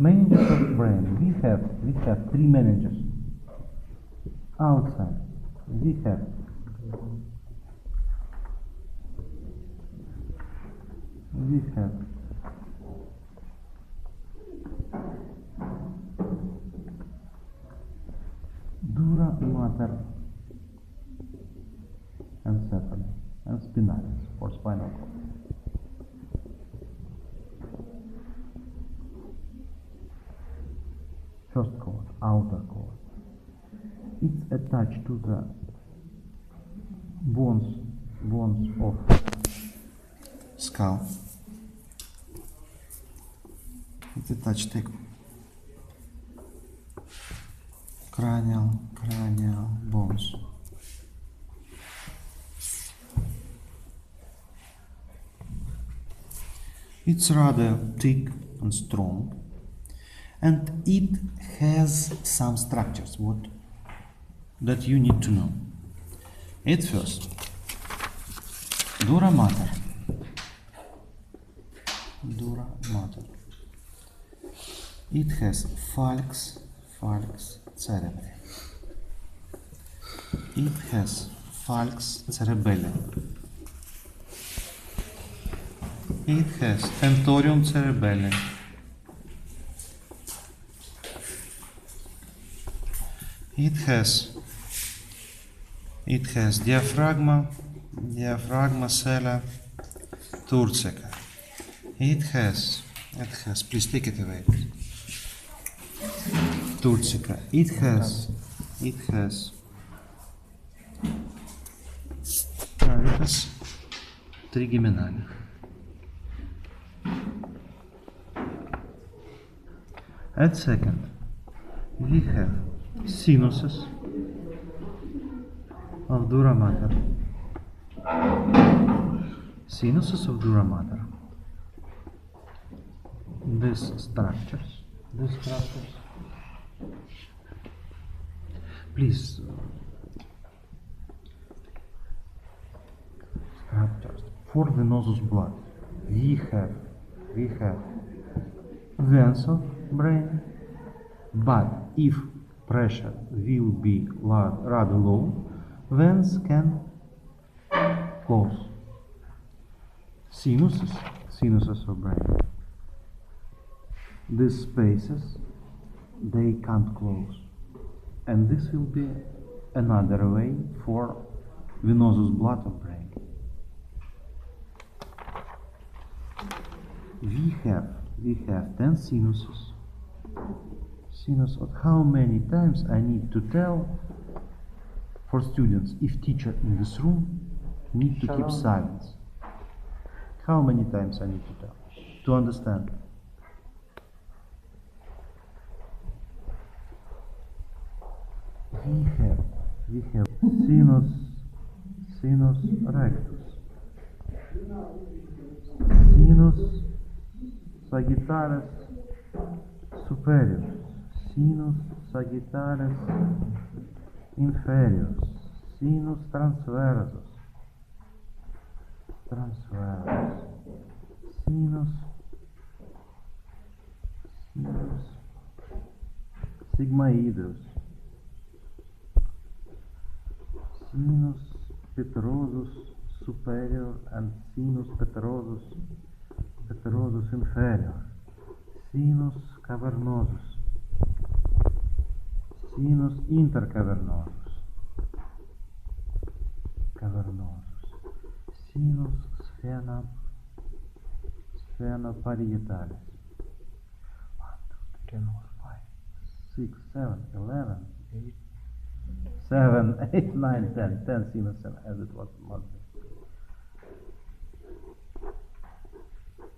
Meninges of brain. We have three meninges. Outside. We have dura mater encephaly and spinalis for spinal cord. First cord, outer cord. It's attached to the bones of skull. It's attached to cranial bones. It's rather thick and strong, and it has some structures that you need to know. At first, dura mater. It has falx cerebri. It has falx cerebellum. It has tentorium cerebellum. It has diaphragma sella turcica. It has, please take it away. Turcica. It has cavitas trigeminale. At second, we have sinuses of dura mater. Sinuses of dura mater. These structures. Please. Structures for venous blood. We have veins of brain, but if pressure will be rather low, veins can close. Sinuses of brain. These spaces, they can't close, and this will be another way for venous blood of brain. We have 10 sinuses. Sinus of how many times I need to tell for students if teacher in this room need to keep silence. How many times I need to tell to understand? We have sinus rectus, sinus sagittalis superior, sinus sagittalis inferior, sinus transversus, sinus sigmoideus, sinus petrosus superior and sinus petrosus inferior, sinus cavernosus, sinus intercavernosus, sinus sphenoparietalis. 1, 2, 3, 4, 5, 6, 7, 11, 8, 7, 8, 9, 10 sinus as it was Monday.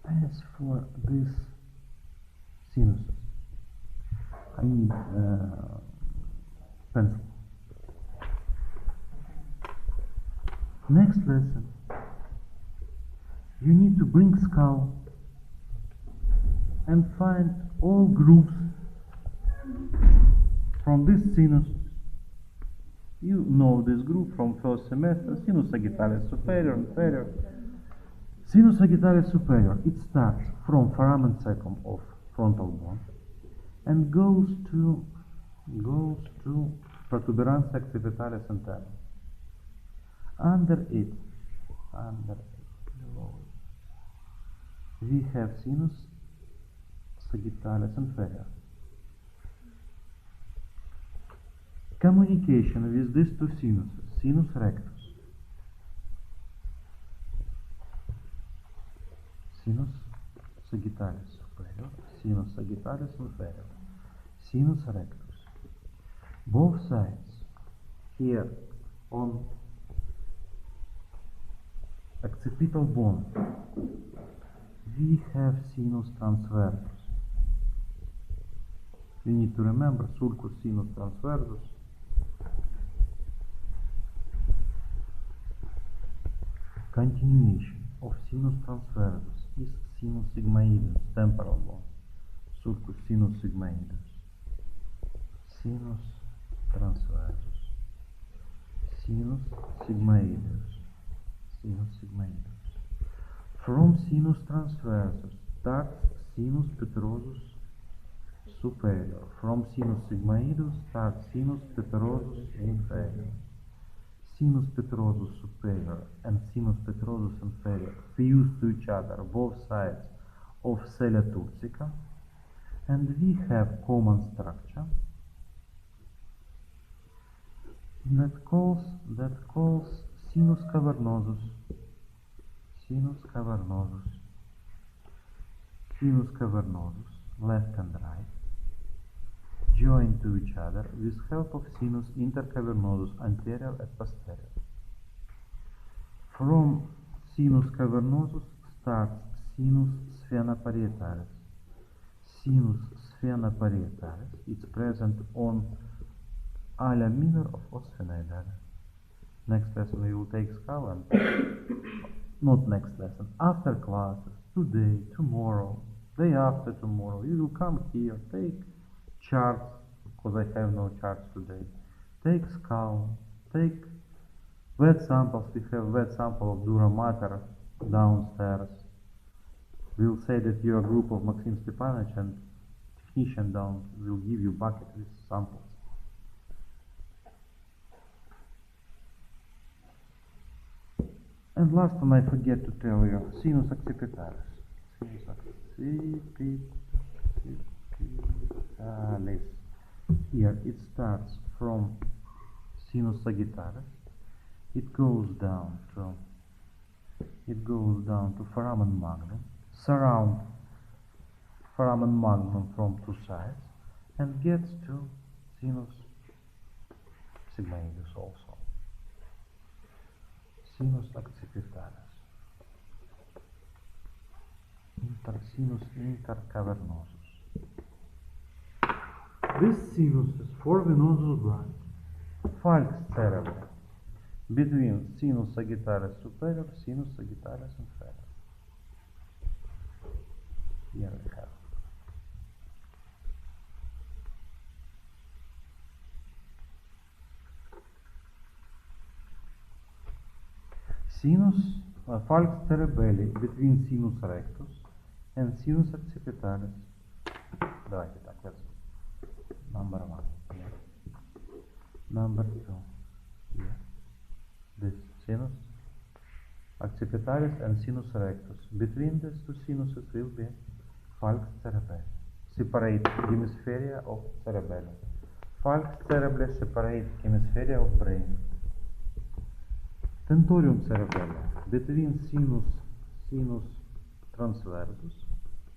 As for this sinus, I need pencil. Next lesson, you need to bring skull and find all groups from this sinus. You know this group from first semester, sinus sagittalis superior, inferior. Sinus sagittalis superior, it starts from foramen secum of frontal bone, and goes to protuberancia occipitalis interna. Under it, below it, we have sinus sagittalis inferior. Communication with these two sinuses, sinus rectus, sinus sagittalis superior, sinus sagittalis inferior, sinus rectus. Both sides, here on occipital bone, we have sinus transversus. We need to remember sulcus sinus transversus. Continuation of sinus transversus is sinus sigmoidus, temporal bone, sulcus sinus sigmoidus. Sinus transversus, sinus sigmoidus, sinus sigmoidus. From sinus transversus starts sinus petrosus superior. From sinus sigmoidus starts sinus petrosus inferior. Sinus petrosus superior and sinus petrosus inferior fuse to each other both sides of sella turcica, and we have common structure that calls sinus cavernosus, left and right, joined to each other with help of sinus intercavernosus anterior and posterior. From sinus cavernosus starts sinus sphenoparietalis. Sinus sphenoparietalis is present on ala minor of os sphenoidalis. Next lesson we will take skull, and not next lesson, after classes, today, tomorrow, day after tomorrow, you will come here, take charts, because I have no charts today. Take skull, take wet samples. We have wet sample of dura mater downstairs. We'll say that you are a group of Maxim Stepanovich, and technician down will give you bucket with samples. And last one I forget to tell you, sinus occipitalis. Sinus occipitalis. Here it starts from sinus sagittalis. It goes down to foramen magnum, surround foramen magnum from two sides, and gets to sinus sigmoidus also. Sinus occipitalis. Sinus intercavernosus. This sinus is four venosus glands, falx cerebri, between sinus sagittalis superior, sinus sagittalis inferior. Here we have. Sinus falx cerebelli between sinus rectus and sinus occipitalis. Давайте так, let's number one. Here. Number two. Here. This sinus occipitalis and sinus rectus. Between these two sinuses will be falx cerebelli. Separate hemispheria of cerebellum. Falx cerebelli separate hemispheria of brain. Tentorium cerebelli between sinus transversus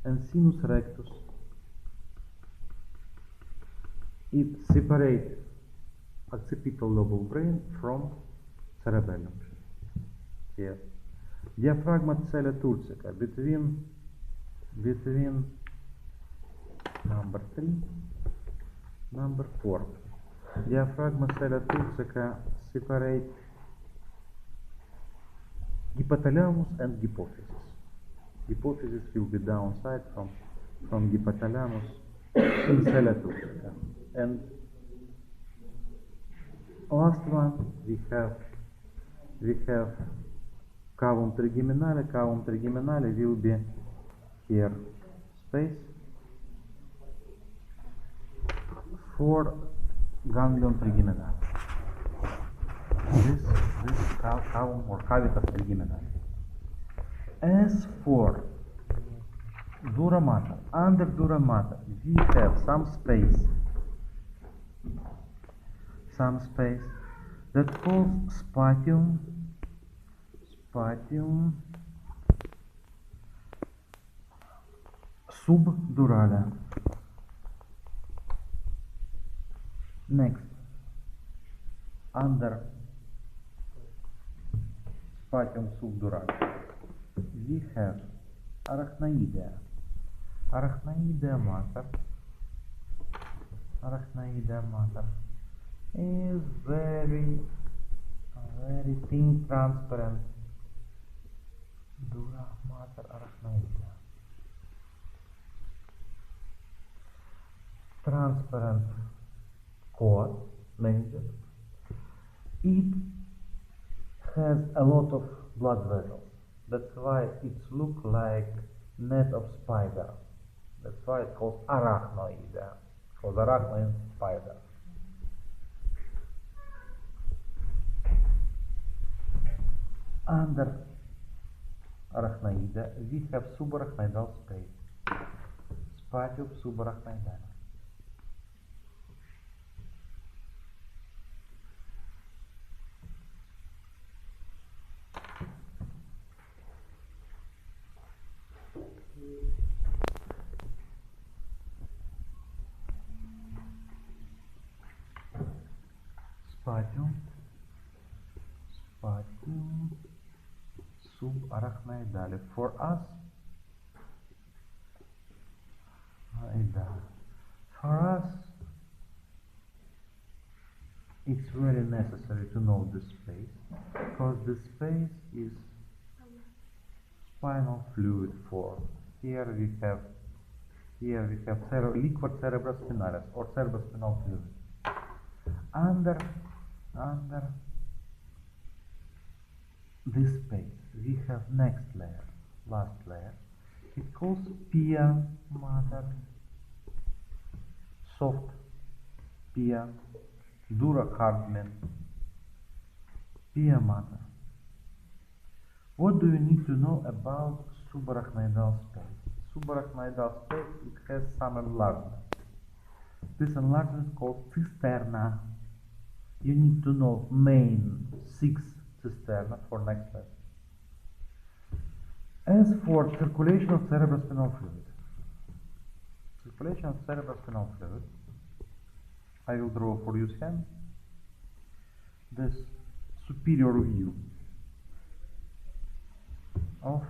and sinus rectus. It separates occipital lobe of brain from cerebellum. Here, diaphragma sella turcica between number 3, number 4. Diaphragma sella turcica separate hypothalamus and hypophysis. Hypophysis will be downside from hypothalamus in sella turcica. And last one we have cavum trigeminale. Cavum trigeminale will be here space for ganglion trigeminalis. This column or cavitas trigeminalis. As for dura mater, under dura mater, we have some space that calls spatium subdurale. Next, under spatium subdurale, we have arachnoidea. Arachnoidea mater is very thin, transparent dura mater arachnoidea. Transparent cord, meninges. It has a lot of blood vessels. That's why it looks like net of spider. That's why it's called arachnoidea. For the arachnoid spider. Under arachnoidea, we have subarachnoidal space. Spatium subarachnoidale. Spatium subarachnoidale. For us, it's very necessary to know this space, because this space is spinal fluid form. Here we have liquid cerebrospinalis or cerebrospinal fluid. Under this space, we have next layer, last layer. It calls pia mater, soft pia, dura hardman, pia mater. What do you need to know about subarachnoidal space? Subarachnoidal space, it has some enlargement. This enlargement is called cisterna. You need to know main 6 cisterna for next lesson. As for circulation of cerebrospinal fluid, I will draw for you hand this superior view of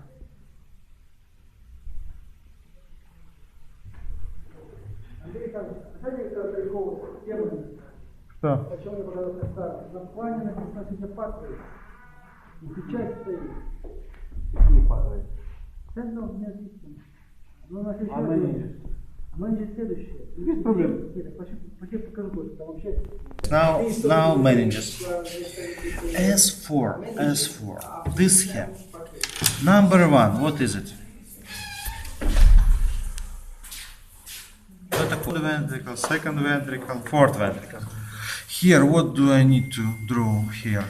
Андрей Александрович, знаете, как прикол темы? что? О чем мне показалось старым? На плане написано сегодня патруль. И печать стоит. Какие падают? Центр у меня написано. Но на А Meninges? Meninges следующее. Без проблем. Нет, почему покажу больше, там вообще... Now Meninges. As for this here, number 1, what is it? Third ventricle, second ventricle, fourth ventricle. Here, what do I need to draw here?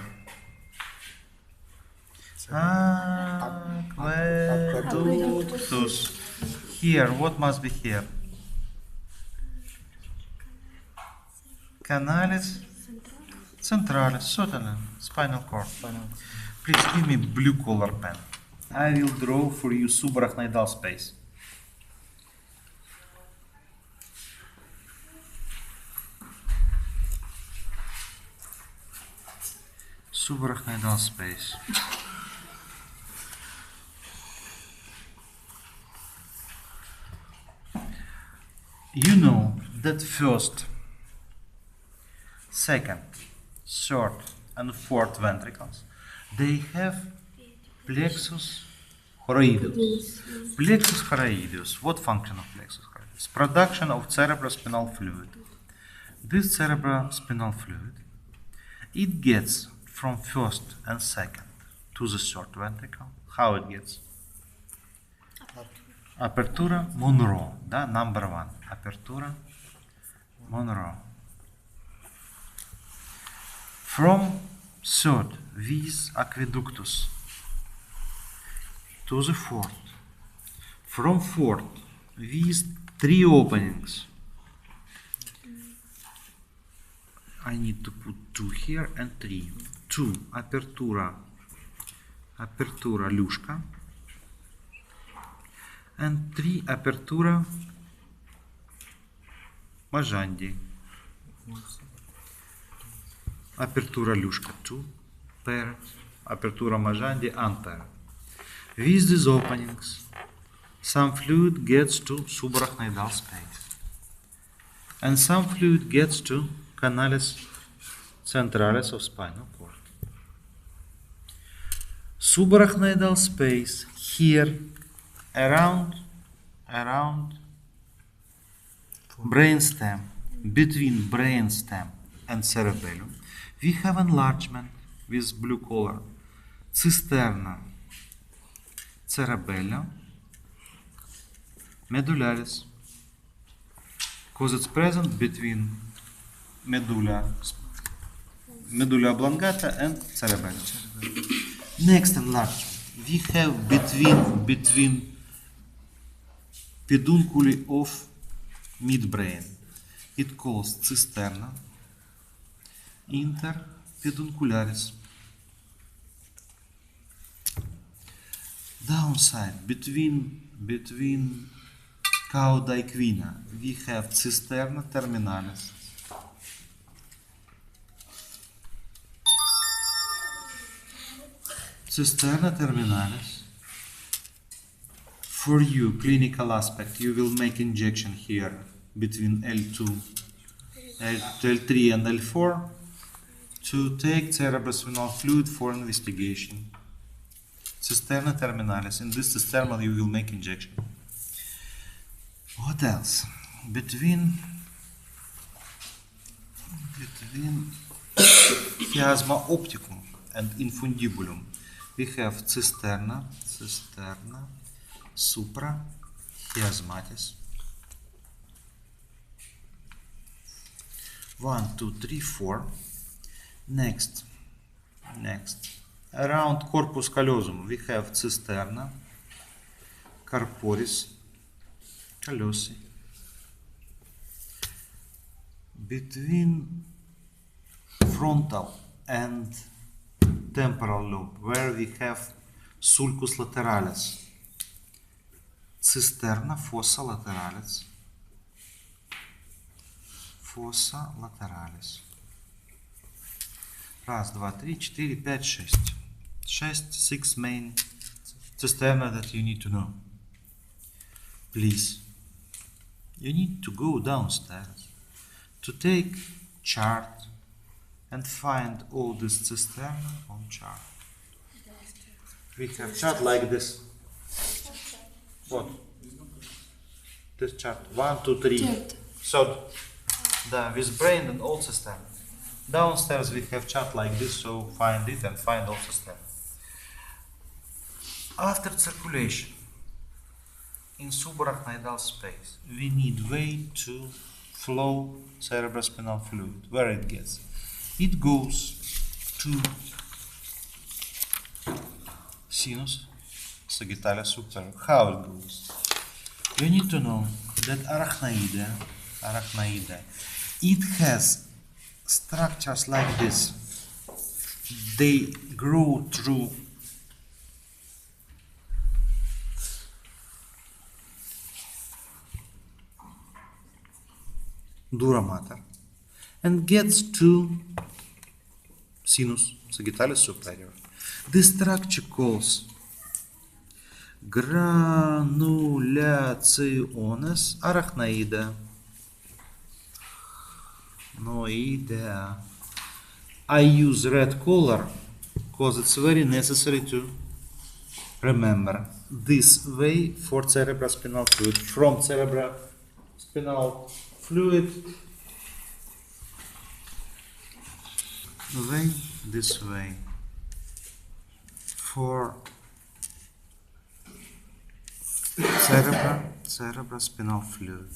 Aqueductus. Here, what must be here? Canalis centralis, certainly, spinal cord. Please give me blue color pen. I will draw for you subarachnoidal space. Subarachnoidal space. You know that first, second, third, and fourth ventricles, they have plexus choroideus. Plexus choroideus. What function of plexus choroideus? Production of cerebrospinal fluid. This cerebrospinal fluid, it gets from first and second to the third ventricle. How it gets? Apertura Monroe, да, number 1. Apertura Monroe. From third vis aqueductus to the fourth. From fourth with 3 openings. I need to put 2 here and 3. 2 apertura люшка, and 3 apertura majandi. Apertura люшка 2 paired, apertura majandi unpaired. With these openings, some fluid gets to subarachnoidal space, and some fluid gets to canales centrales of spinal cord. Subarachnoidal space here around brainstem, between brainstem and cerebellum, we have enlargement with blue color, cisterna cerebellum medullaris, because it's present between medulla oblongata and cerebellum. Next enlargement we have between pedunculi of midbrain. It calls cisterna interpeduncularis. Downside between cauda equina we have cisterna terminalis. Cisterna terminalis. For you, clinical aspect, you will make injection here between L2, L3 and L4 to take cerebrospinal fluid for investigation. Cisterna terminalis. In this cisterna you will make injection. What else? Between chiasma opticum and infundibulum we have cisterna supra chiasmatis. 1, 2, 3, 4. Next. Around corpus callosum we have cisterna corporis callosi. Between frontal and temporal lobe, where we have sulcus lateralis, cisterna fossa lateralis. Fossa lateralis. 1, 2, 3, 4, 5, 6. 6 main cisterna that you need to know. Please, you need to go downstairs to take chart and find all this cisterna on chart. We have chart like this. What? This chart. 1, 2, 3. So, with brain and all cisterna. Downstairs we have chart like this, so find it and find all cisterna. After circulation in subarachnoidal space, we need way to flow cerebrospinal fluid. Where it gets? It goes to sinus sagittalis superior. How it goes? You need to know that arachnoidea, it has structures like this. They grow through dura mater and gets to sinus sagittalis superior. This structure calls granulationes arachnoidea. I use red color because it's very necessary to remember. This way for cerebrospinal fluid, from cerebrospinal fluid way, this way for cerebrospinal fluid.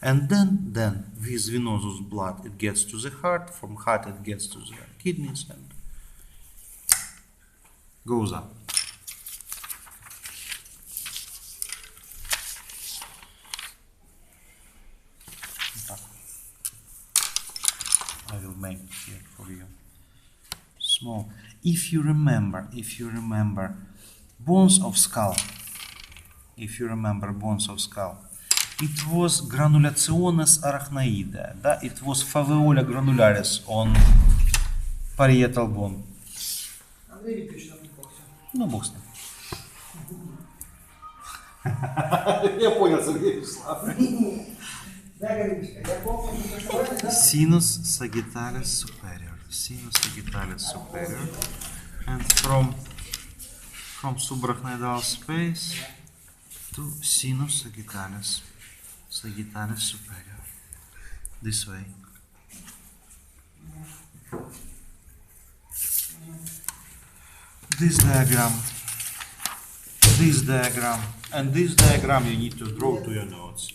And then with venosus blood it gets to the heart, from heart it gets to the kidneys and goes up. I will make here for you small. If you remember bones of skull, it was granulationes arachnoidea, да? It was foveola granularis on parietal bone. Андрей Викторович напутался. Ну, бог с ним. Я понял, Сергей Вячеславович. Да, Галиночка, я помню, что сегодня, да? Sinus sagittalis superior, and from subarachnoidal space to sinus sagittalis superior, this way. This diagram, and this diagram you need to draw to your notes.